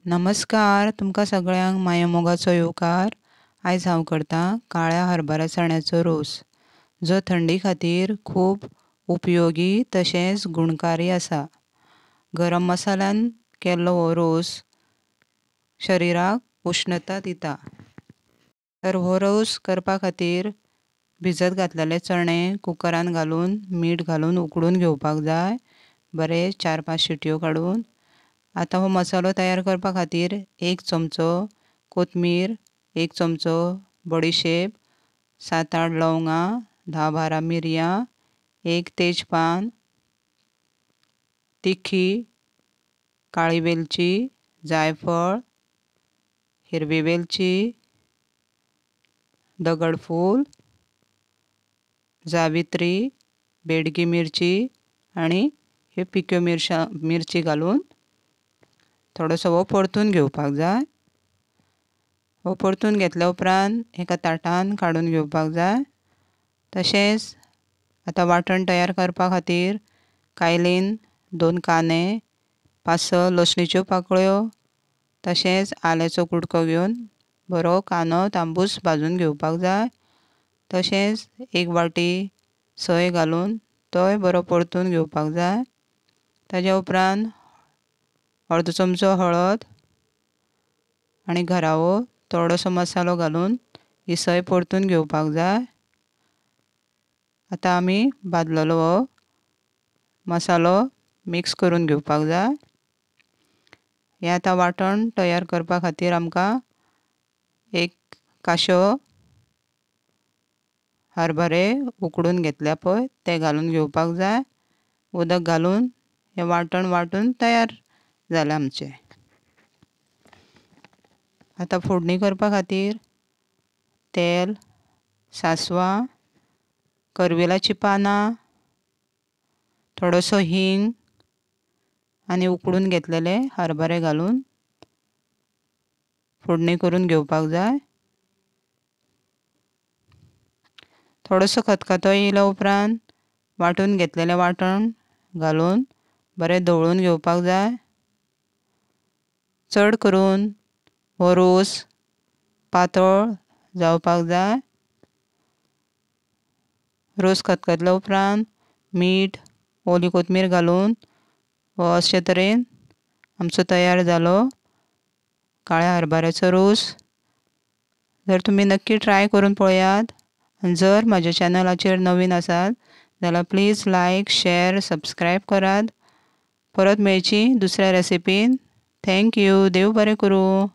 नमस्कार तुमकां सगळ्यांक माया मोगाचो येवकार। आयज हांव करतां काळ्या हरभरा चण्याचो रोस, जो थंडी खातीर खूब उपयोगी तशेंच गुणकारी आसा। गरम मसाल्यान केल्लो हो रोस शरिराक उश्णता दिता। तर हो रोस करपा खातीर भिजत घातलेले चणे कुकरान घालून मीठ घालून उकडून घेवपाक जाय, बरे 4-5 शिटयो काडून। आता हो मसालो तयार करपा खातीर 1 चमचो कोथमीर, 1 चमचो बडीशेप, 7-8 लवंगां, 10-12 मिरयां, 1 तेजपान, तिखी, काळी वेलची, जायफळ, हिरवी वेलची, दगडफूल, जावित्री, बेडगी मिरची आनी ह्यो पिक्यो मिरची घालून थोडोसो हो परतून घेवपाक जाय। हो परतून घेतल्या उपरांत एका ताटान काडून घेवपाक जाय। तशेंच आतां वाटण तयार करपा खातीर कायलीन 2 कांदे, 5-6 लसणीच्यो पाकळ्यो, तशेंच आल्याचो कुडको घेवन बरो कांदो तांबूस भाजून घेवपाक जाय। तशेंच 1 वाटी सोय घालून तोय बरो परतून घेवपाक जाय। ताज्या उपरांत अर्दो चमचो हळद आनी घरावो थोडोसो मसालो घालून ही सोय परतून घेवपाक जाय। आतां आमी भाजलेलो हो मसालो मिक्स करून घेवपाक जाय। हें आतां वाटण तयार करपा खातीर आमकां 1 काशो हरभरे उकडून घेतल्या पळय ते घालून घेवपाक जाय। उदक घालून हें वाटण वांटून तयार जालें आमचें। आतां फोडणी करपा खातीर तेल, सांसवां, करविलाची पानां, थोडोसो हींग आनी उकडून घेतलेले हरभरे घालून फोडणी करून घेवपाक जाय। थोडोसो खतखतो येयल्या उपरांत वांटून घेतलेलें वाटण घालून बरें धवळून घेवपाक जाय। चड करून हो रोस पातळ जावपाक जाय। रोस खतखतल्या उपरांत मीठ, ओली कोथमीर घालून हो अशे तरेन आमचो तयार जालो काळ्या हरभऱ्याचो रोस। जर तुमी नक्की ट्राय करून पळयात। जर म्हज्या चॅनलाचेर नवीन आसात जाल्यार प्लीज लायक, शेअर, सबस्क्रायब करात। परत मेळची दुसऱ्या रेसिपीन। Thank you. देव बरें करूं।